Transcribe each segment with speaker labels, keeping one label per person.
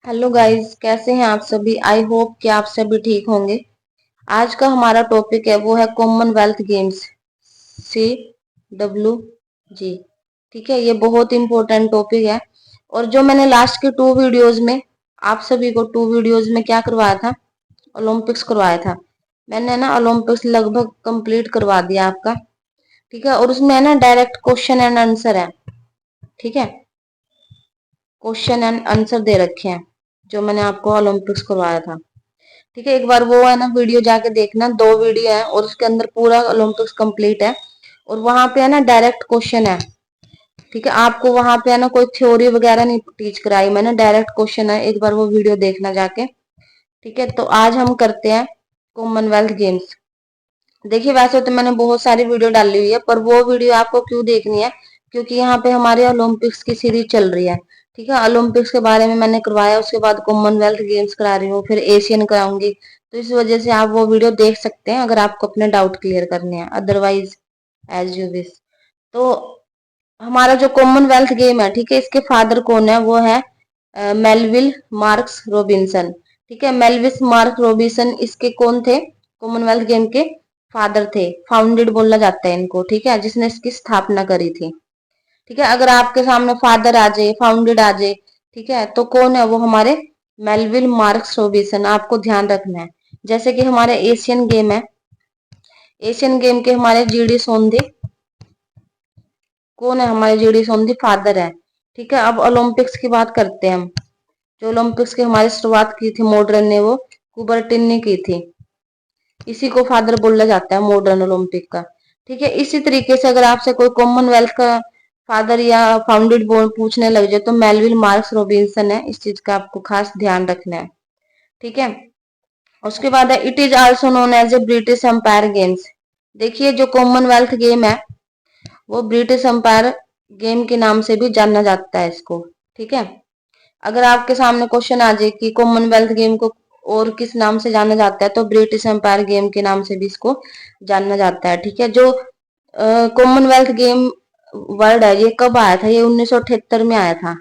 Speaker 1: Hello guys, कैसे हैं आप सभी। आई होप कि आप सभी ठीक होंगे। आज का हमारा टॉपिक है वो है कॉमनवेल्थ गेम्स, CWG। ठीक है, ये बहुत इंपॉर्टेंट टॉपिक है। और जो मैंने लास्ट के 2 वीडियोस में आप सभी को 2 वीडियोस में क्या करवाया था, ओलंपिक्स करवाया था। मैंने ना ओलंपिक्स लगभग कंप्लीट करवा दिया आपका। ठीक है, और उसमें है ना डायरेक्ट क्वेश्चन एंड आंसर है। ठीक है, क्वेश्चन एंड आंसर दे रखे हैं जो मैंने आपको ओलंपिक्स करवाया था। ठीक है, एक बार वो है ना वीडियो जाके देखना। 2 वीडियो है और उसके अंदर पूरा ओलंपिक्स कंप्लीट है। और वहां पे है ना डायरेक्ट क्वेश्चन है। ठीक है, आपको वहां पे है ना कोई थ्योरी वगैरह नहीं टीच कराई मैंने, डायरेक्ट क्वेश्चन है। एक बार वो वीडियो देखना जाके। ठीक है, तो आज हम करते हैं कॉमनवेल्थ गेम्स। देखिए, वैसे तो मैंने बहुत सारी वीडियो डाली हुई है, पर वो वीडियो आपको क्यों देखनी है, क्योंकि यहाँ पे हमारे ओलंपिक्स की सीरीज चल रही है। ठीक है, ओलंपिक्स के बारे में मैंने करवाया, उसके बाद कॉमनवेल्थ गेम्स करा रही हूँ, फिर एशियन कराऊंगी। तो इस वजह से आप वो वीडियो देख सकते हैं अगर आपको अपने डाउट क्लियर करने हैं, अदरवाइज एज यू विश। तो हमारा जो कॉमनवेल्थ गेम है, ठीक है, इसके फादर कौन है, वो है मेलविल मार्क्स रॉबिन्सन। ठीक है, मेलविस मार्क रॉबिन्सन इसके कौन थे, कॉमनवेल्थ गेम के फादर थे। फाउंडेड बोला जाता है इनको। ठीक है, जिसने इसकी स्थापना करी थी। ठीक है, अगर आपके सामने फादर आ जाए, फाउंडेड आ जाए, ठीक है, तो कौन है वो, हमारे मेलविल मार्क्स रॉबिन्सन। आपको ध्यान रखना है। जैसे कि हमारे एशियन गेम है, एशियन गेम के हमारे जीडी सोंधी, कौन है हमारे जीडी सोंधी, फादर है। ठीक है, अब ओलंपिक्स की बात करते हैं हम। जो ओलंपिक्स की हमारी शुरुआत की थी मॉडर्न ने, वो कुबर्टिन ने की थी। इसी को फादर बोला जाता है मॉडर्न ओलंपिक का। ठीक है, इसी तरीके से अगर आपसे कोई कॉमनवेल्थ का फादर या फाउंडेड बोर्ड पूछने लग जाए तो मेलविल मार्क्स रॉबिन्सन है। इस चीज का आपको खास ध्यान रखना है। ठीक है, उसके बाद है it is also known as a British Empire games. देखिए, जो कॉमनवेल्थ गेम है वो ब्रिटिश एम्पायर गेम के नाम से भी जाना जाता है इसको। ठीक है, अगर आपके सामने क्वेश्चन आ जाए कि कॉमनवेल्थ गेम को और किस नाम से जाना जाता है, तो ब्रिटिश एम्पायर गेम के नाम से भी इसको जाना जाता है। ठीक है, जो कॉमनवेल्थ गेम वर्ड है ये कब आया था, ये 1978 में आया था।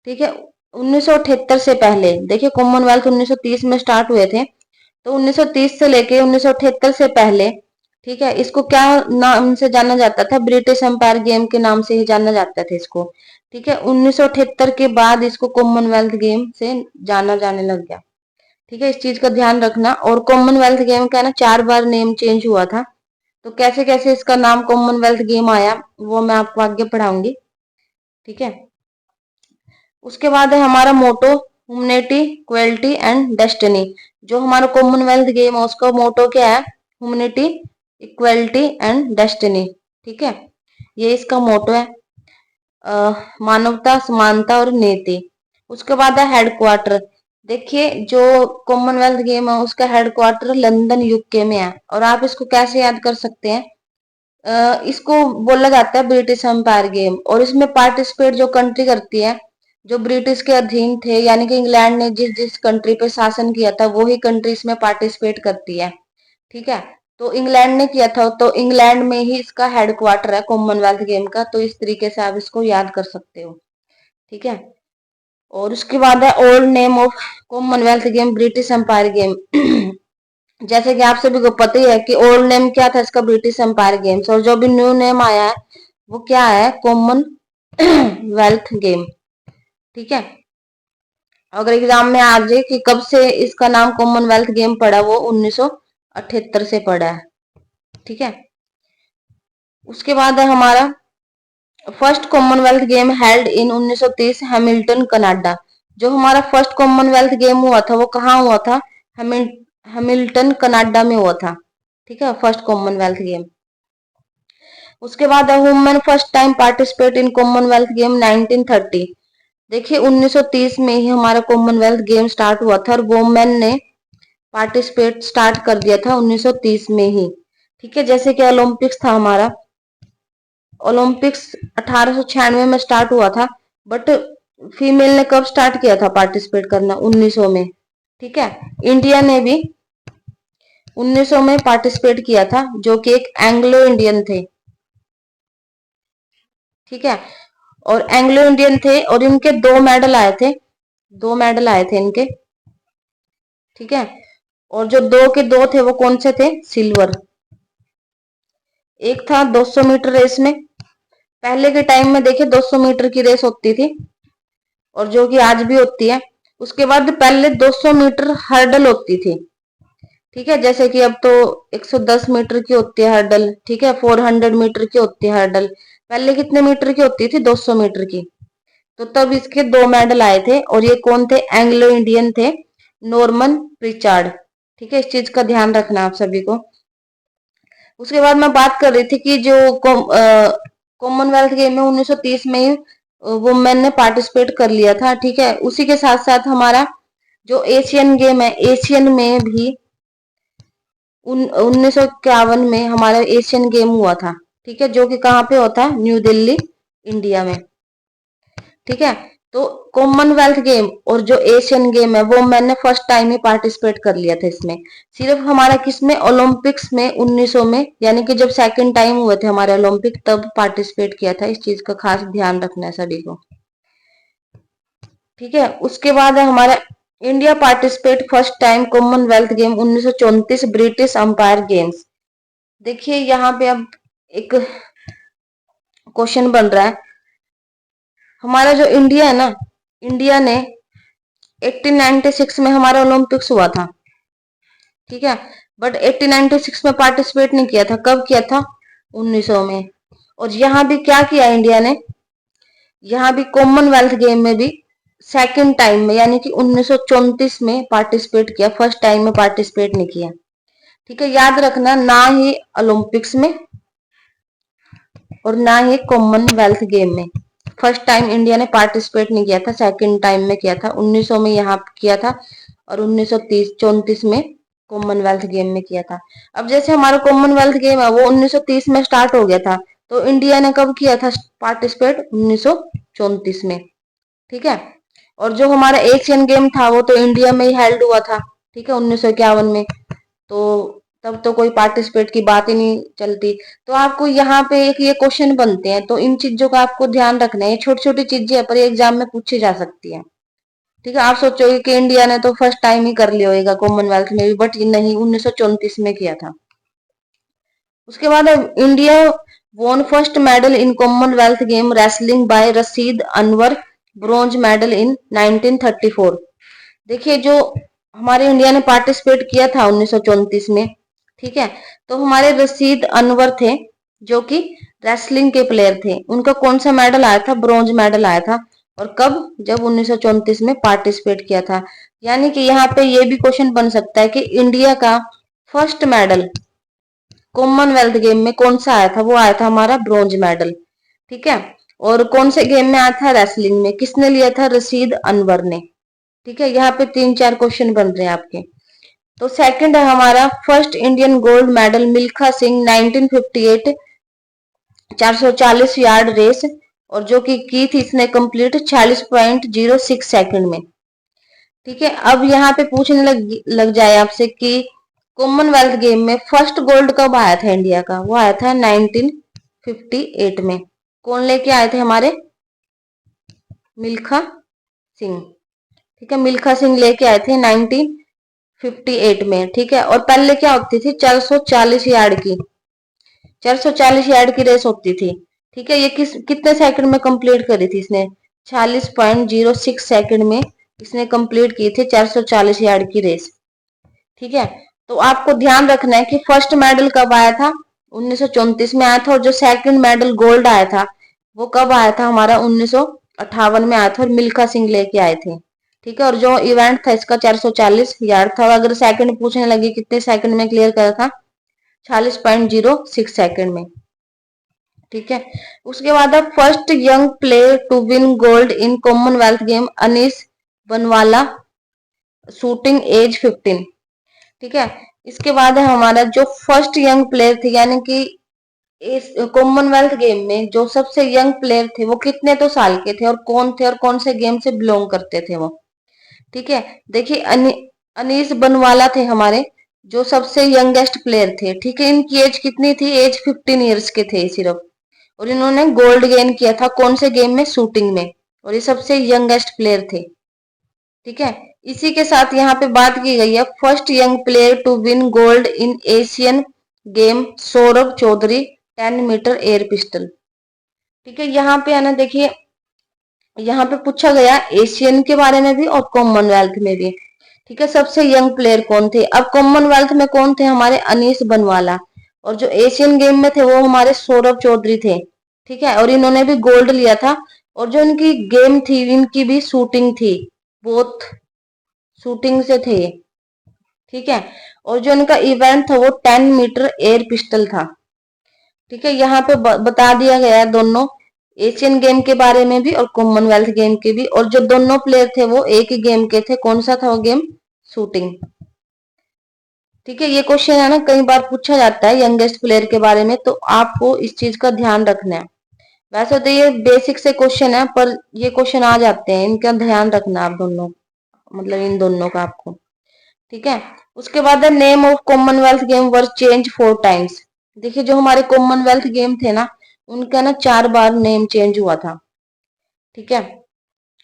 Speaker 1: ठीक है, 1978 से पहले देखिए, कॉमनवेल्थ 1930 में स्टार्ट हुए थे, तो 1930 से लेके 1978 से पहले, ठीक है, इसको क्या नाम से जाना जाता था, ब्रिटिश एम्पायर गेम के नाम से ही जाना जाता था इसको। ठीक है, 1978 के बाद इसको कॉमनवेल्थ गेम से जाना जाने लग गया। ठीक है, इस चीज का ध्यान रखना। और कॉमनवेल्थ गेम का ना 4 बार नेम चेंज हुआ था। तो कैसे कैसे इसका नाम कॉमनवेल्थ गेम आया वो मैं आपको आगे पढ़ाऊंगी। ठीक है, उसके बाद है हमारा मोटो, ह्यूमनिटी, इक्वलिटी एंड डेस्टिनी। जो हमारा कॉमनवेल्थ गेम है उसका मोटो क्या है, ह्यूमनिटी, इक्वलिटी एंड डेस्टिनी। ठीक है, ये इसका मोटो है। मानवता, समानता और नीति। उसके बाद है हेडक्वार्टर। देखिए, जो कॉमनवेल्थ गेम है उसका हेडक्वार्टर लंदन, यूके में है। और आप इसको कैसे याद कर सकते हैं, इसको बोला जाता है ब्रिटिश एम्पायर गेम। और इसमें पार्टिसिपेट जो कंट्री करती है, जो ब्रिटिश के अधीन थे, यानी कि इंग्लैंड ने जिस जिस कंट्री पे शासन किया था वही कंट्री इसमें पार्टिसिपेट करती है। ठीक है, तो इंग्लैंड ने किया था, तो इंग्लैंड में ही इसका हेडक्वार्टर है कॉमनवेल्थ गेम का। तो इस तरीके से आप इसको याद कर सकते हो। ठीक है, और उसके बाद है old name of Commonwealth game, British Empire game. जैसे कि आप सभी को पता ही है कि ओल्ड नेम क्या था इसका, ब्रिटिश एम्पायर गेम्स। और जो भी न्यू नेम आया है वो क्या है, कॉमन वेल्थ गेम। ठीक है, अगर एग्जाम में आ जाए कि कब से इसका नाम कॉमनवेल्थ गेम पड़ा, वो 1978 से पड़ा है। ठीक है, उसके बाद है हमारा first Commonwealth game held in 1930 Hamilton, Canada. जो हमारा फर्स्ट कॉमनवेल्थ गेम हुआ था वो कहाँ हुआ था, हैमिल्टन, कनाडा में हुआ था। ठीक है, फर्स्ट कॉमनवेल्थ गेम। उसके बाद women first time participate in Commonwealth game 1930। देखिए, 1930 में ही हमारा कॉमनवेल्थ गेम स्टार्ट हुआ था और वुमेन ने पार्टिसिपेट स्टार्ट कर दिया था 1930 में ही। ठीक है, जैसे कि ओलंपिक्स था हमारा, ओलंपिक्स 1896 में स्टार्ट हुआ था, बट फीमेल ने कब स्टार्ट किया था पार्टिसिपेट करना, 1900 में। ठीक है, इंडिया ने भी 1900 में पार्टिसिपेट किया था, जो कि एक एंग्लो इंडियन थे। ठीक है, और एंग्लो इंडियन थे और इनके 2 मेडल आए थे। 2 मेडल आए थे इनके, ठीक है। और जो 2 के 2 थे वो कौन से थे? सिल्वर। एक था 200 मीटर रेस में, पहले के टाइम में देखिए 200 मीटर की रेस होती थी और जो कि आज भी होती है। उसके बाद पहले 200 मीटर हर्डल होती थी, ठीक है, जैसे कि अब तो 110 मीटर की होती है हर्डल, ठीक है, 400 मीटर की होती है हर्डल। पहले कितने मीटर की होती थी? 200 मीटर की। तो तब इसके 2 मेडल आए थे और ये कौन थे? एंग्लो इंडियन थे, नॉर्मन प्रिचार्ड, ठीक है, इस चीज का ध्यान रखना आप सभी को। उसके बाद मैं बात कर रही थी कि जो कॉमनवेल्थ गेम में 1930 में ही वुमेन ने पार्टिसिपेट कर लिया था, ठीक है। उसी के साथ साथ हमारा जो एशियन गेम है, एशियन में भी 1951 में हमारा एशियन गेम हुआ था, ठीक है, जो कि कहाँ पे होता है? न्यू दिल्ली, इंडिया में, ठीक है। तो कॉमनवेल्थ गेम और जो एशियन गेम है वो मैंने फर्स्ट टाइम ही पार्टिसिपेट कर लिया था इसमें। सिर्फ हमारा किसमें? ओलंपिक्स में 1900 में, यानी कि जब सेकंड टाइम हुए थे हमारे ओलंपिक, तब पार्टिसिपेट किया था। इस चीज का खास ध्यान रखना है सभी को, ठीक है। उसके बाद है हमारा India participate first time Commonwealth game 1934 British umpire games. देखिए यहाँ पे अब एक क्वेश्चन बन रहा है, हमारा जो इंडिया है ना, इंडिया ने 1896 में हमारा ओलंपिक्स हुआ था, ठीक है, बट 1896 में पार्टिसिपेट नहीं किया था। कब किया था? 1900 में। और यहाँ भी क्या किया इंडिया ने? यहाँ भी कॉमनवेल्थ गेम में भी सेकंड टाइम में, यानी कि 1934 में पार्टिसिपेट किया, फर्स्ट टाइम में पार्टिसिपेट नहीं किया, ठीक है। याद रखना, ना ही ओलंपिक्स में और ना ही कॉमनवेल्थ गेम में फर्स्ट टाइम इंडिया ने पार्टिसिपेट नहीं किया था, सेकंड टाइम में किया था। 1900 में यहाँ किया था और 1934 में कॉमनवेल्थ गेम में किया था। अब जैसे हमारा कॉमनवेल्थ गेम है वो 1930 में स्टार्ट हो गया था, तो इंडिया ने कब किया था पार्टिसिपेट? 1934 में, ठीक है। और जो हमारा एशियन गेम था वो तो इंडिया में ही हेल्ड हुआ था, ठीक है, 1951 में। तो तब तो कोई पार्टिसिपेट की बात ही नहीं चलती। तो आपको यहाँ पे एक ये क्वेश्चन बनते हैं, तो इन चीजों का आपको ध्यान रखना है। ये छोटी छोटी चीजें है पर ये एग्जाम में पूछी जा सकती है, ठीक है। आप सोचोगे कि इंडिया ने तो फर्स्ट टाइम ही कर लिया होगा कॉमनवेल्थ में भी, बट नहीं, 1934 में किया था। उसके बाद India won first medal in Commonwealth game wrestling by Rashid Anwar, bronze medal in 1934। देखिए जो हमारे इंडिया ने पार्टिसिपेट किया था 1934 में, ठीक है, तो हमारे रशीद अनवर थे जो कि रेसलिंग के प्लेयर थे। उनका कौन सा मेडल आया था? ब्रॉन्ज मेडल आया था। और कब? जब 1934 में पार्टिसिपेट किया था। यानी कि यहाँ पे ये भी क्वेश्चन बन सकता है कि इंडिया का फर्स्ट मेडल कॉमनवेल्थ गेम में कौन सा आया था? वो आया था हमारा ब्रॉन्ज मेडल, ठीक है। और कौन से गेम में आया था? रेसलिंग में। किसने लिया था? रशीद अनवर ने, ठीक है। यहाँ पे 3-4 क्वेश्चन बन रहे हैं आपके। तो सेकंड है हमारा first Indian gold medal Milkha Singh 1958 440 yard race, और जो कि की थी इसने कंप्लीट 46.06 सेकंड में, ठीक है। अब यहाँ पे पूछने लग जाए आपसे कि कॉमनवेल्थ गेम में फर्स्ट गोल्ड कब आया था इंडिया का? वो आया था 1958 में। कौन लेके आए थे? हमारे मिल्खा सिंह, ठीक है, मिल्खा सिंह लेके आए थे 1958 में, ठीक है। और पहले क्या होती थी? 440 यार्ड की, 440 यार्ड की रेस होती थी, ठीक है। ये कितने सेकंड में कंप्लीट करी थी इसने? 46.06 सेकंड में इसने कंप्लीट की थी 440 यार्ड की रेस, ठीक है। तो आपको ध्यान रखना है कि फर्स्ट मेडल कब आया था? 1934 में आया था। और जो सेकंड मेडल गोल्ड आया था वो कब आया था? हमारा 1958 में आया था और मिल्खा सिंह लेके आए थे, ठीक है। और जो इवेंट था इसका 440 यार्ड था। अगर सेकंड पूछने लगे कितने सेकंड में क्लियर करा था? 46.06 सेकंड में, ठीक है। उसके बाद अब first young player to win gold in Commonwealth game Anish Bhanwala, shooting as 15, ठीक है। इसके बाद है हमारा जो फर्स्ट यंग प्लेयर थे, यानी कि इस कॉमनवेल्थ गेम में जो सबसे यंग प्लेयर थे वो कितने तो साल के थे और कौन थे और कौन से गेम से बिलोंग करते थे वो, ठीक है। देखिए अनीस बनवाला थे हमारे जो सबसे यंगेस्ट प्लेयर थे, ठीक है। इनकी एज कितनी थी? एज 15 ईयर्स के थे सिर्फ। और इन्होंने गोल्ड गेन किया था कौन से गेम में? शूटिंग में। और ये सबसे यंगेस्ट प्लेयर थे, ठीक है। इसी के साथ यहाँ पे बात की गई है, first young player to win gold in Asian game Saurabh Chaudhary 10 metre air pistol. ठीक है, यहाँ पे है ना, देखिए यहाँ पे पूछा गया एशियन के बारे में भी और कॉमनवेल्थ में भी। ठीक है, सबसे यंग प्लेयर कौन थे? अब कॉमनवेल्थ में कौन थे? हमारे अनीश बनवाला। और जो एशियन गेम में थे वो हमारे सौरभ चौधरी थे। ठीक है, और इन्होंने भी गोल्ड लिया था। और जो इनकी गेम थी, इनकी भी शूटिंग थी, बोथ शूटिंग से थे। ठीक है, और जो इनका इवेंट था वो 10 मीटर एयर पिस्टल था। ठीक है, यहाँ पे बता दिया गया है दोनों एशियन गेम के बारे में भी और कॉमनवेल्थ गेम के भी। और जो दोनों प्लेयर थे वो एक ही गेम के थे। कौन सा था वो गेम? शूटिंग। ठीक है, ये क्वेश्चन है ना कई बार पूछा जाता है यंगेस्ट प्लेयर के बारे में, तो आपको इस चीज का ध्यान रखना है। वैसे तो ये बेसिक से क्वेश्चन है, पर ये क्वेश्चन आ जाते हैं, इनका ध्यान रखना आप दोनों, मतलब इन दोनों का आपको। ठीक है, उसके बाद name of Commonwealth game were change 4 times. देखिए, जो हमारे कॉमनवेल्थ गेम थे ना, उनका ना 4 बार नेम चेंज हुआ था। ठीक है,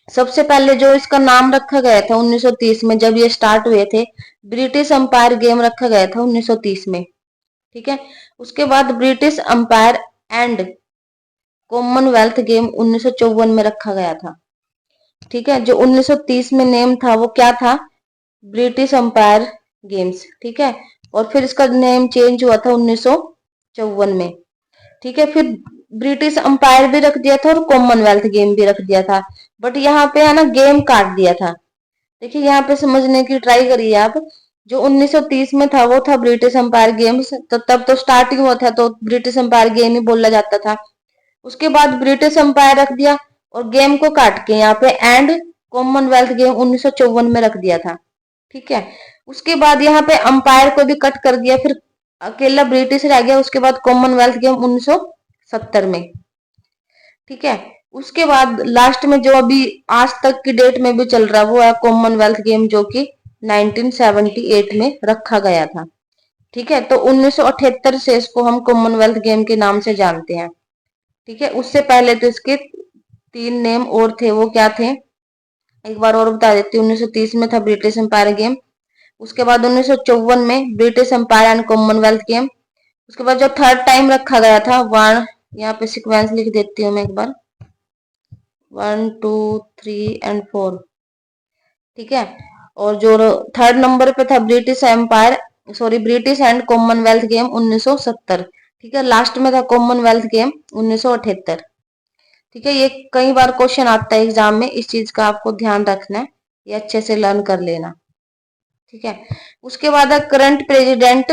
Speaker 1: सबसे पहले जो इसका नाम रखा गया था 1930 में, जब ये स्टार्ट हुए थे, ब्रिटिश अंपायर गेम रखा गया था 1930 में। ठीक है, उसके बाद British umpire and Commonwealth game 1954 में रखा गया था। ठीक है, जो 1930 में नेम था वो क्या था? British umpire games. ठीक है, और फिर इसका नेम चेंज हुआ था 1954 में। ठीक है, फिर ब्रिटिश अंपायर भी रख दिया था और कॉमनवेल्थ गेम भी रख दिया था। बट यहाँ पे है ना गेम काट दिया था। देखिए, यहाँ पे समझने की ट्राई करिए आप। जो 1930 में था वो था ब्रिटिश अंपायर गेम्स, तो तब तो स्टार्टिंग हुआ था तो ब्रिटिश अंपायर गेम ही बोला जाता था। उसके बाद ब्रिटिश अंपायर रख दिया और गेम को काट के यहाँ पे एंड कॉमनवेल्थ गेम 1954 में रख दिया था। ठीक है, उसके बाद यहाँ पे अंपायर को भी कट कर दिया, फिर अकेला ब्रिटिश रह गया। उसके बाद कॉमनवेल्थ गेम 1970 में। ठीक है, उसके बाद लास्ट में जो अभी आज तक की डेट में भी चल रहा वो है कॉमनवेल्थ गेम, जो कि 1978 में रखा गया था। ठीक है, तो 1978 से इसको हम कॉमनवेल्थ गेम के नाम से जानते हैं। ठीक है, उससे पहले तो इसके 3 नेम और थे, वो क्या थे एक बार और बता देती हूँ। 1930 में था ब्रिटिश एम्पायर गेम। उसके बाद 1954 में British Empire and Commonwealth game. उसके बाद जो थर्ड टाइम रखा गया था वन, यहाँ पे सिक्वेंस लिख देती हूँ मैं एक बार, 1 2 3 एंड 4। ठीक है, और जो थर्ड नंबर पे था British Empire, sorry British and Commonwealth game 1970। ठीक है, लास्ट में था कॉमनवेल्थ गेम 1978। ठीक है, ये कई बार क्वेश्चन आता है एग्जाम में, इस चीज का आपको ध्यान रखना है, ये अच्छे से लर्न कर लेना। ठीक है, उसके बाद है करंट प्रेसिडेंट।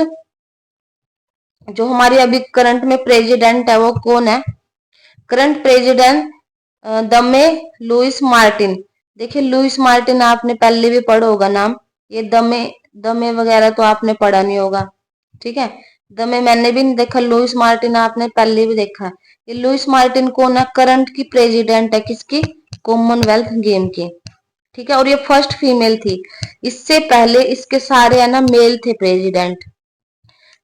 Speaker 1: जो हमारी अभी करंट में प्रेसिडेंट है वो कौन है? Current president Dame Louis Martin. देखिए, लुइस मार्टिन आपने पहले भी पढ़ा होगा नाम। ये दमे दमे वगैरह तो आपने पढ़ा नहीं होगा। ठीक है, दमे मैंने भी नहीं देखा, लुइस मार्टिन आपने पहले भी देखा। ये लुइस मार्टिन कौन है? करंट की प्रेसिडेंट है, किसकी? कॉमनवेल्थ गेम की। ठीक है, और ये फर्स्ट फीमेल थी। इससे पहले इसके सारे है ना मेल थे प्रेसिडेंट।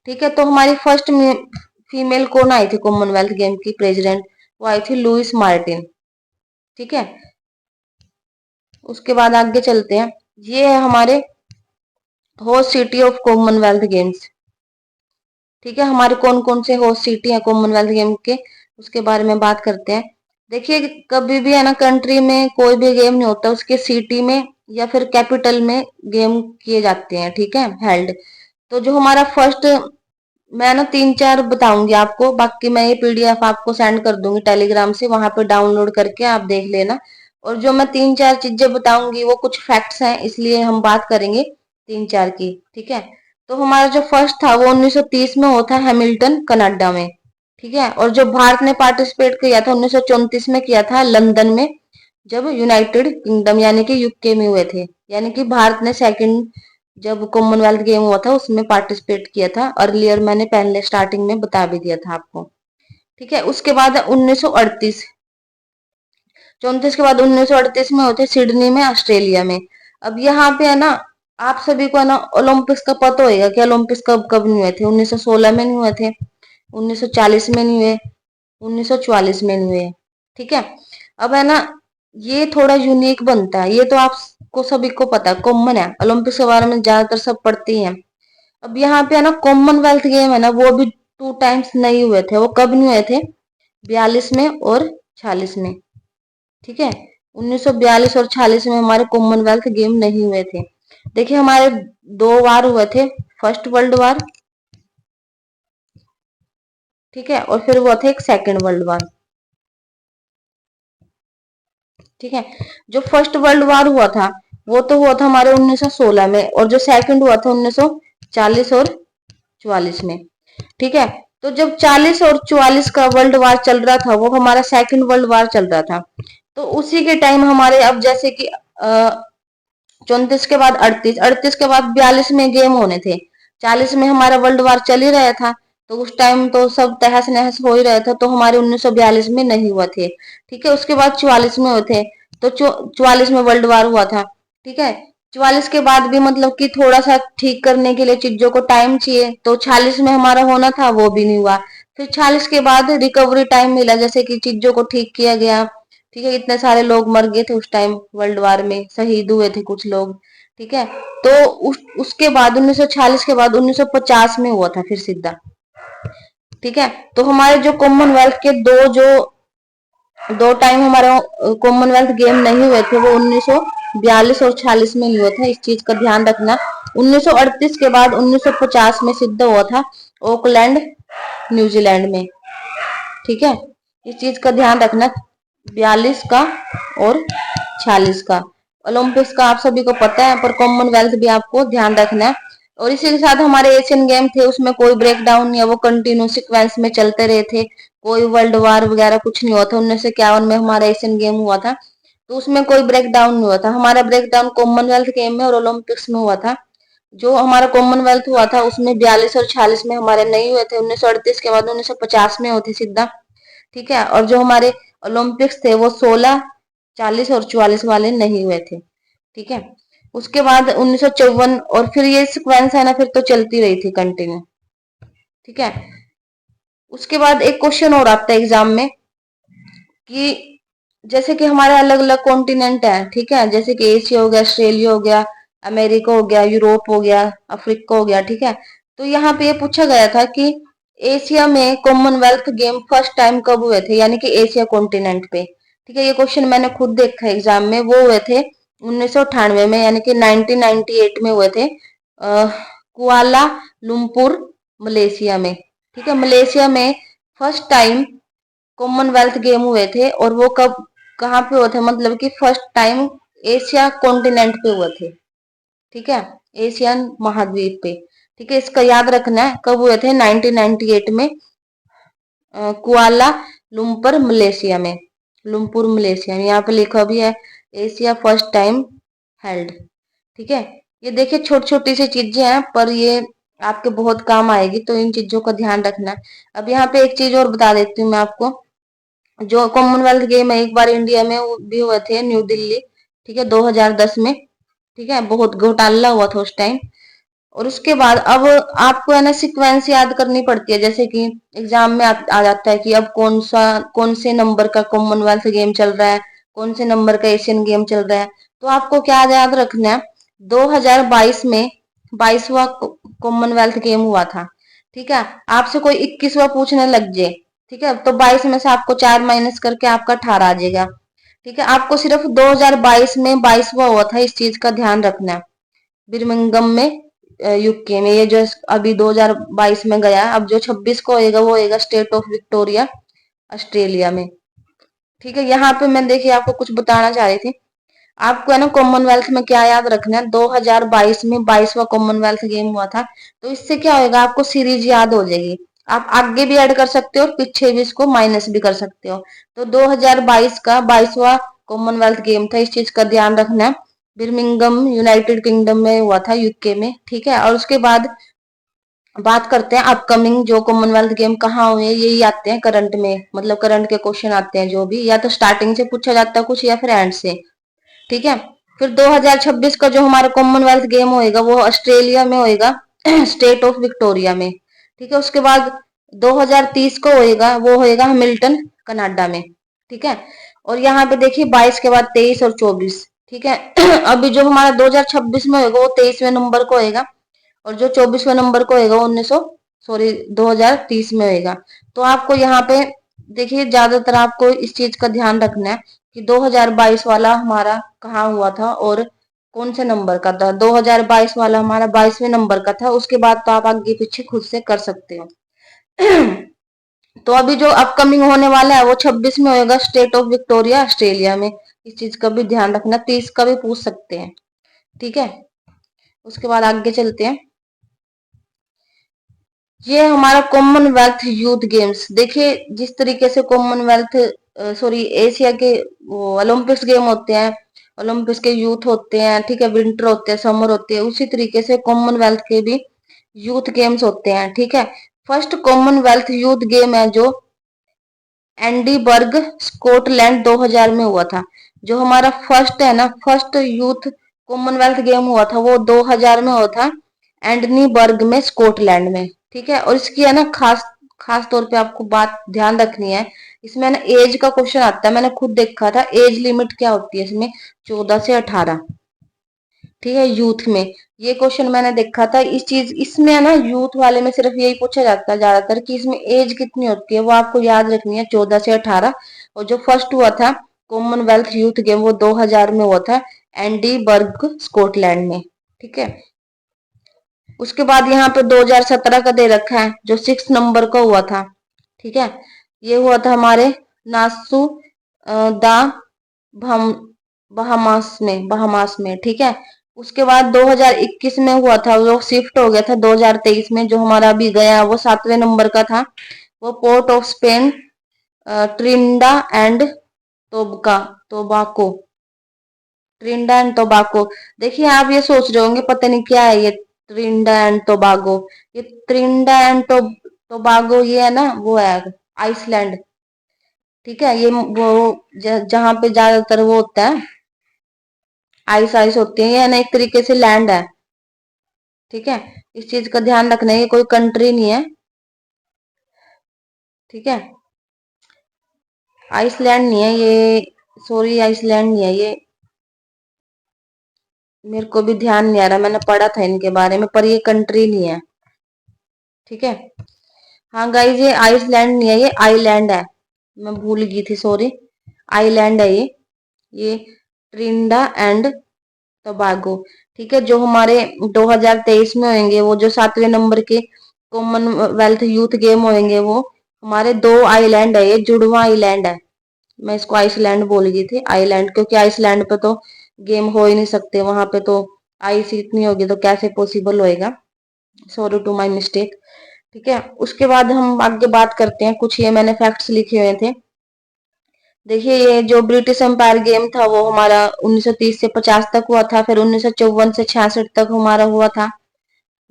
Speaker 1: ठीक है, तो हमारी फर्स्ट फीमेल कौन आई थी कॉमनवेल्थ गेम की प्रेसिडेंट? वो आई थी लुइस मार्टिन। ठीक है, उसके बाद आगे चलते हैं। ये है हमारे host city of Commonwealth games. ठीक है, हमारे कौन कौन से होस्ट सिटी है कॉमनवेल्थ गेम के, उसके बारे में बात करते हैं। देखिए, कभी भी है ना कंट्री में कोई भी गेम नहीं होता, उसके सिटी में या फिर कैपिटल में गेम किए जाते हैं। ठीक है, हेल्ड। तो जो हमारा फर्स्ट, मैं ना 3 4 बताऊंगी आपको, बाकी मैं ये पीडीएफ आपको सेंड कर दूंगी टेलीग्राम से, वहां पे डाउनलोड करके आप देख लेना। और जो मैं 3 4 चीजें बताऊंगी वो कुछ फैक्ट्स हैं, इसलिए हम बात करेंगे 3 4 की। ठीक है, तो हमारा जो फर्स्ट था वो 1930 में होता है हैमिल्टन कनाडा में। ठीक है, और जो भारत ने पार्टिसिपेट किया था 1934 में किया था लंदन में, जब यूनाइटेड किंगडम यानी कि यूके में हुए थे। यानी कि भारत ने सेकंड जब कॉमनवेल्थ गेम हुआ था उसमें पार्टिसिपेट किया था। अर्लियर मैंने पहले स्टार्टिंग में बता भी दिया था आपको। ठीक है, उसके बाद 1938, 34 के बाद 1938 में होते सिडनी में ऑस्ट्रेलिया में। अब यहाँ पे है ना, आप सभी को है ना ओलंपिक्स का पता होगा कि ओलंपिक्स कब कब नहीं हुए थे। 1916 में नहीं हुए थे, 1940 में नहीं हुए, 1944 में नहीं हुए। ठीक है, अब है ना ये थोड़ा यूनिक बनता है, ये तो आपको सभी को पता है, कॉमन है, ओलंपिक्स के बारे में ज्यादातर सब पढ़ते ही हैं। अब यहाँ पे है ना कॉमनवेल्थ गेम है ना, वो भी 2 टाइम्स नहीं हुए थे। वो कब नहीं हुए थे? 42 में और 46 में। ठीक है, 1942 और 46 में हमारे कॉमनवेल्थ गेम नहीं हुए थे। देखिए हमारे 2 बार हुए थे, फर्स्ट वर्ल्ड वार, ठीक है, और फिर हुआ था एक सेकेंड वर्ल्ड वार। ठीक है, जो फर्स्ट वर्ल्ड वार हुआ था वो तो हुआ था हमारे 1916 में, और जो सेकंड हुआ था 1940 और 44 में। ठीक है, तो जब 40 और 44 का वर्ल्ड वार चल रहा था, वो हमारा सेकंड वर्ल्ड वार चल रहा था। तो उसी के टाइम हमारे, अब जैसे कि 34 के बाद 38, 38 के बाद 42 में गेम होने थे, 40 में हमारा वर्ल्ड वार चल ही रहा था, तो उस टाइम तो सब तहस नहस हो ही रहा था, तो हमारे 1942 में नहीं हुआ थे। ठीक है, उसके बाद 44 में हुए थे, तो 44 में वर्ल्ड वार हुआ था। ठीक है, 44 के बाद भी मतलब कि थोड़ा सा ठीक करने के लिए चीजों को टाइम चाहिए, तो 46 में हमारा होना था, वो भी नहीं हुआ। फिर 46 के बाद रिकवरी टाइम मिला, जैसे कि चीजों को ठीक किया गया। ठीक है, इतने सारे लोग मर गए थे उस टाइम वर्ल्ड वार में, शहीद हुए थे कुछ लोग। ठीक है, तो उसके बाद 1946 के बाद 1950 में हुआ था फिर सीधा। ठीक है, तो हमारे जो कॉमनवेल्थ के दो टाइम हमारे कॉमनवेल्थ गेम नहीं हुए थे, वो 1942 और 46 में ही हुआ था, इस चीज का ध्यान रखना। 1938 के बाद 1950 में सिद्ध हुआ था, ओकलैंड, न्यूजीलैंड में। ठीक है, इस चीज का ध्यान रखना, 42 का और 46 का। ओलंपिक्स का आप सभी को पता है, पर कॉमनवेल्थ भी आपको ध्यान रखना है। और इसी के साथ हमारे एशियन गेम थे, उसमें कोई ब्रेक डाउन नहीं है, वो कंटिन्यू सिक्वेंस में चलते रहे थे, कोई वर्ल्ड वार वगैरह कुछ नहीं हुआ था। 1951 में हमारा एशियन गेम हुआ था, तो उसमें कोई ब्रेक डाउन नहीं हुआ था। हमारा ब्रेक डाउन कॉमनवेल्थ गेम में और ओलंपिक्स में हुआ था। जो हमारा कॉमनवेल्थ हुआ था उसमें 42 और 46 में हमारे नहीं हुए थे, 1938 के बाद 1950 में होते सीधा। ठीक है, और जो हमारे ओलंपिक्स थे वो 16, 40 और 44 वाले नहीं हुए थे। ठीक है, उसके बाद 1954, और फिर ये सिक्वेंस है ना, फिर तो चलती रही थी कंटिन्यू। ठीक है, उसके बाद एक क्वेश्चन और आता है एग्जाम में, कि जैसे कि हमारे अलग अलग कॉन्टिनेंट है, ठीक है, जैसे कि एशिया हो गया, ऑस्ट्रेलिया हो गया, अमेरिका हो गया, यूरोप हो गया, अफ्रीका हो गया। ठीक है, तो यहाँ पे ये पूछा गया था कि एशिया में कॉमनवेल्थ गेम फर्स्ट टाइम कब हुए थे, यानी कि एशिया कॉन्टिनेंट पे। ठीक है, ये क्वेश्चन मैंने खुद देखा है एग्जाम में, वो हुए थे 1998 में, यानी कि 1998 में हुए थे, कुआला लुम्पुर, मलेशिया में। ठीक है, मलेशिया में फर्स्ट टाइम कॉमनवेल्थ गेम हुए थे, और वो कब, कहाँ पे हुए थे, मतलब कि फर्स्ट टाइम एशिया कॉन्टिनेंट पे हुए थे। ठीक है, एशियन महाद्वीप पे। ठीक है, इसका याद रखना है, कब हुए थे, 1998 में, कुआला लुम्पर मलेशिया में, लुम्पुर मलेशिया में, यहाँ पे लिखा भी है एशिया फर्स्ट टाइम हेल्ड। ठीक है, ये देखिए छोटी छोटी सी चीजें हैं, पर ये आपके बहुत काम आएगी, तो इन चीजों का ध्यान रखना। अब यहाँ पे एक चीज और बता देती हूँ मैं आपको, जो कॉमनवेल्थ गेम है एक बार इंडिया में वो भी हुए थे, न्यू दिल्ली। ठीक है, 2010 में। ठीक है, बहुत घोटाला हुआ था उस टाइम। और उसके बाद अब आपको है ना सिक्वेंस याद करनी पड़ती है, जैसे कि एग्जाम में आ जाता है कि अब कौन से नंबर का कॉमनवेल्थ गेम चल रहा है, कौन से नंबर का एशियन गेम चल रहा है। तो आपको क्या याद रखना है, 2022 में 22वां कॉमनवेल्थ गेम हुआ था। ठीक है, आपसे कोई 21वां पूछने लग जाए, ठीक है, तो 22 में से आपको 4 माइनस करके आपका 18 आ जाएगा। ठीक है, आपको सिर्फ 2022 में 22वां हुआ था, इस चीज का ध्यान रखना है। बिर्मिंगम में, यूके में, ये जो अभी 2022 में गया है, अब जो 26 को होएगा वो होएगा स्टेट ऑफ विक्टोरिया, ऑस्ट्रेलिया में। ठीक है, यहाँ पे मैं देखिए आपको कुछ बताना चाह रही थी। आपको है ना कॉमनवेल्थ में क्या याद रखना है, 2022 में 22वां कॉमनवेल्थ गेम हुआ था, तो इससे क्या होएगा, आपको सीरीज याद हो जाएगी। आप आगे भी ऐड कर सकते हो और पीछे भी इसको माइनस भी कर सकते हो। तो 2022 का 22वां कॉमनवेल्थ गेम था, इस चीज का ध्यान रखना है। बिर्मिंगम, यूनाइटेड किंगडम में हुआ था, यूके में। ठीक है, और उसके बाद बात करते हैं अपकमिंग जो कॉमनवेल्थ गेम कहाँ हुए, यही आते हैं करंट में, मतलब करंट के क्वेश्चन आते हैं, जो भी या तो स्टार्टिंग से पूछा जाता है कुछ, या फिर एंड से। ठीक है, फिर 2026 का जो हमारा कॉमनवेल्थ गेम होएगा वो ऑस्ट्रेलिया में होएगा, स्टेट ऑफ विक्टोरिया में। ठीक है, उसके बाद 2030 को होएगा, वो होएगा हैमिल्टन, कनाडा में। ठीक है, और यहाँ पे देखिए 22 के बाद 23 और 24, ठीक है। अभी जो हमारा 2026 में होगा वो 23वें नंबर को होएगा, और जो 24वें नंबर को होएगा वो 2030 में होएगा। तो आपको यहाँ पे देखिए ज्यादातर आपको इस चीज का ध्यान रखना है कि 2022 वाला हमारा कहाँ हुआ था और कौन से नंबर का था। 2022 वाला हमारा 22वें नंबर का था, उसके बाद तो आप आगे पीछे खुद से कर सकते हो। तो अभी जो अपकमिंग होने वाला है वो 26 में होएगा, स्टेट ऑफ विक्टोरिया ऑस्ट्रेलिया में। इस चीज का भी ध्यान रखना, 30 का भी पूछ सकते हैं, ठीक है। उसके बाद आगे चलते हैं। ये हमारा कॉमनवेल्थ यूथ गेम्स, देखिए जिस तरीके से कॉमनवेल्थ सॉरी एशिया के वो ओलंपिक्स गेम होते हैं, ओलंपिक्स के यूथ होते हैं, ठीक है, विंटर होते हैं, समर होते हैं, उसी तरीके से कॉमनवेल्थ के भी यूथ गेम्स होते हैं, ठीक है। फर्स्ट कॉमनवेल्थ यूथ गेम है जो एंडीबर्ग स्कॉटलैंड 2000 में हुआ था। जो हमारा फर्स्ट है ना, फर्स्ट यूथ कॉमनवेल्थ गेम हुआ था वो 2000 में हुआ था एंडनीबर्ग में स्कॉटलैंड में, ठीक है। और इसकी है ना खास खास तौर पे आपको बात ध्यान रखनी है, इसमें ना एज का क्वेश्चन आता है। मैंने खुद देखा था एज लिमिट क्या होती है इसमें, 14 से 18, ठीक है, यूथ में। ये क्वेश्चन मैंने देखा था। इस चीज इसमें है ना यूथ वाले में सिर्फ यही पूछा जाता है ज्यादातर कि इसमें एज कितनी होती है, वो आपको याद रखनी है, 14 से 18। और जो फर्स्ट हुआ था कॉमनवेल्थ यूथ गेम वो 2000 में हुआ था एंडीबर्ग स्कॉटलैंड में, ठीक है। उसके बाद यहाँ पे 2017 का दे रखा है जो 6 नंबर का हुआ था, ठीक है। ये हुआ था हमारे नासू दा बहामास में, ठीक है। उसके बाद 2021 में हुआ था, वो शिफ्ट हो गया था 2023 में। जो हमारा अभी गया वो 7वें नंबर का था, वो Port of Spain Trinidad and Tobago Tobago Trinidad and Tobago. देखिए आप ये सोच रहे होंगे पता नहीं क्या है ये ट्रिंडा एंड टोबागो। ये ट्रिंडा एंड टोबागो ये है ना वो है आइसलैंड, ठीक है। ये वो जहाँ पे ज्यादातर वो होता है आइस आइस होती है, ये है ना एक तरीके से लैंड है, ठीक है। इस चीज का ध्यान रखना है, ये कोई कंट्री नहीं है, ठीक है। आइसलैंड नहीं है ये, सॉरी आइसलैंड नहीं है ये, मेरे को भी ध्यान नहीं आ रहा, मैंने पढ़ा था इनके बारे में, पर ये कंट्री नहीं है, ठीक है। हाँ गाइज ये आइसलैंड नहीं है, ये आइलैंड है, मैं भूल गई थी, सॉरी। आइलैंड है ये ट्रिंडा एंड टोबागो, ठीक है। जो हमारे 2023 में होंगे वो जो 7वें नंबर के कॉमनवेल्थ यूथ गेम होंगे वो हमारे 2 आइलैंड है, ये जुड़वा आइलैंड है। मैं इसको आइसलैंड बोल गई थी, आइलैंड, क्योंकि आइसलैंड पे तो गेम हो ही नहीं सकते, वहां पे तो आइस इतनी होगी तो कैसे पॉसिबल होएगा। सॉरी टू माय मिस्टेक, ठीक है। उसके बाद हम आगे बात करते हैं, कुछ ये मैंने फैक्ट्स लिखे हुए थे। देखिए ये जो ब्रिटिश एम्पायर गेम था वो हमारा 1930 से 50 तक हुआ था, फिर 1954 से 66 तक हमारा हुआ था,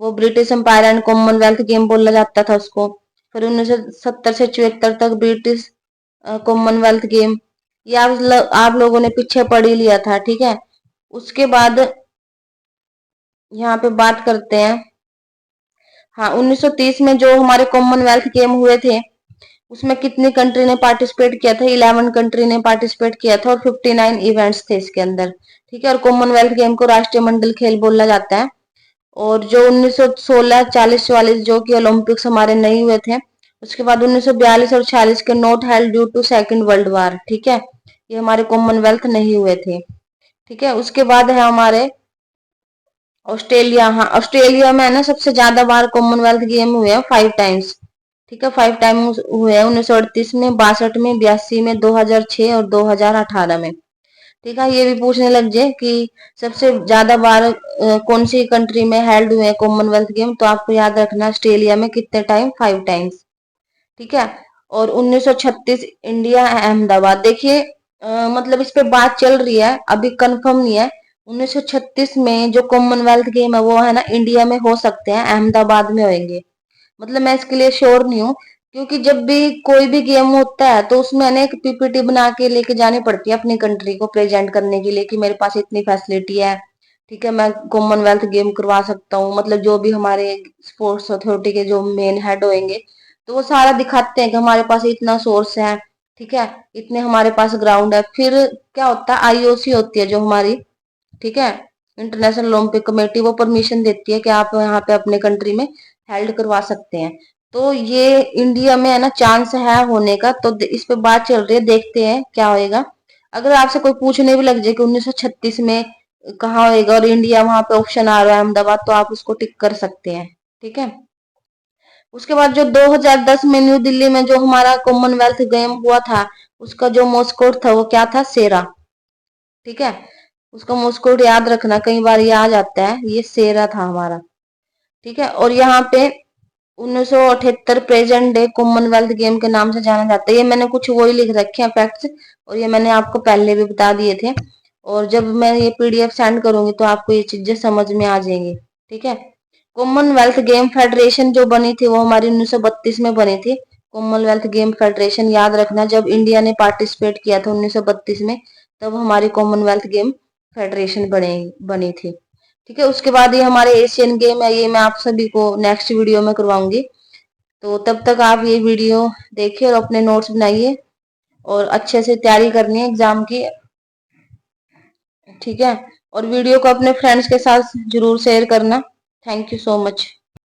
Speaker 1: वो British Empire and Commonwealth game बोला जाता था उसको। फिर 1970 से 74 तक ब्रिटिश कॉमनवेल्थ गेम, ये आप लोगों ने पीछे पढ़ ही लिया था, ठीक है। उसके बाद यहाँ पे बात करते हैं, हाँ 1930 में जो हमारे कॉमनवेल्थ गेम हुए थे उसमें कितनी कंट्री ने पार्टिसिपेट किया था, 11 कंट्री ने पार्टिसिपेट किया था और 59 इवेंट्स थे इसके अंदर, ठीक है। और कॉमनवेल्थ गेम को राष्ट्रीय मंडल खेल बोला जाता है। और जो 1916 40-44 जो कि ओलंपिक्स हमारे नहीं हुए थे, उसके बाद 1942 और 46 के not held due to second world war, ठीक है, ये हमारे कॉमनवेल्थ नहीं हुए थे, ठीक है। उसके बाद है हमारे ऑस्ट्रेलिया, हाँ ऑस्ट्रेलिया में है ना सबसे ज्यादा बार कॉमनवेल्थ गेम हुए हैं 5 टाइम्स, ठीक है, 5 टाइम हुए हैं, 1938 में, 62 में, 82 में, 2006 और 2018 में, ठीक है। ये भी पूछने लग जाए कि सबसे ज्यादा बार कौन सी कंट्री में हेल्ड हुए हैं कॉमनवेल्थ गेम, तो आपको याद रखना ऑस्ट्रेलिया में कितने टाइम, 5 टाइम्स, ठीक है। और 1936 इंडिया अहमदाबाद, देखिए मतलब इस पे बात चल रही है, अभी कंफर्म नहीं है। 1936 में जो कॉमनवेल्थ गेम है वो है ना इंडिया में हो सकते हैं, अहमदाबाद में होंगे, मतलब मैं इसके लिए श्योर नहीं हूँ, क्योंकि जब भी कोई भी गेम होता है तो उसमें ना एक पीपीटी बना के लेके जानी पड़ती है अपनी कंट्री को प्रेजेंट करने के लिए कि मेरे पास इतनी फैसिलिटी है, ठीक है, मैं कॉमनवेल्थ गेम करवा सकता हूँ। मतलब जो भी हमारे स्पोर्ट्स अथॉरिटी के जो मेन हेड होंगे तो वो सारा दिखाते हैं कि हमारे पास इतना सोर्स है, ठीक है, इतने हमारे पास ग्राउंड है। फिर क्या होता है, आईओसी होती है जो हमारी, ठीक है, इंटरनेशनल ओलंपिक कमेटी, वो परमिशन देती है कि आप यहाँ पे अपने कंट्री में हेल्ड करवा सकते हैं। तो ये इंडिया में है ना चांस है होने का, तो इस पे बात चल रही है, देखते हैं क्या होएगा। अगर आपसे कोई पूछने भी लग जाए कि 1936 में कहाँ होएगा और इंडिया वहां पे ऑप्शन आ रहा है अहमदाबाद, तो आप उसको टिक कर सकते हैं, ठीक है। उसके बाद जो 2010 में न्यू दिल्ली में जो हमारा कॉमनवेल्थ गेम हुआ था, उसका जो मोस्कोट था वो क्या था, सेरा, ठीक है। उसका मोस्कोट याद रखना, कई बार ये आ जाता है, ये सेरा था हमारा, ठीक है। और यहाँ पे 1978 प्रेजेंट डे कॉमनवेल्थ गेम के नाम से जाना जाता है। ये मैंने कुछ वही लिख रखे हैं फैक्ट्स, और ये मैंने आपको पहले भी बता दिए थे। और जब मैं ये पीडीएफ सेंड करूंगी तो आपको ये चीजें समझ में आ जाएंगी, ठीक है। कॉमनवेल्थ गेम फेडरेशन जो बनी थी वो हमारी 1932 में बनी थी। कॉमनवेल्थ गेम फेडरेशन याद रखना, जब इंडिया ने पार्टिसिपेट किया था 1932 में, तब हमारी कॉमनवेल्थ गेम फेडरेशन बनी थी, ठीक है। उसके बाद ये हमारे एशियन गेम है, ये मैं आप सभी को नेक्स्ट वीडियो में करवाऊंगी। तो तब तक आप ये वीडियो देखिए और अपने नोट्स बनाइए, और अच्छे से तैयारी करनी है एग्जाम की, ठीक है। और वीडियो को अपने फ्रेंड्स के साथ जरूर शेयर करना। Thank you so much.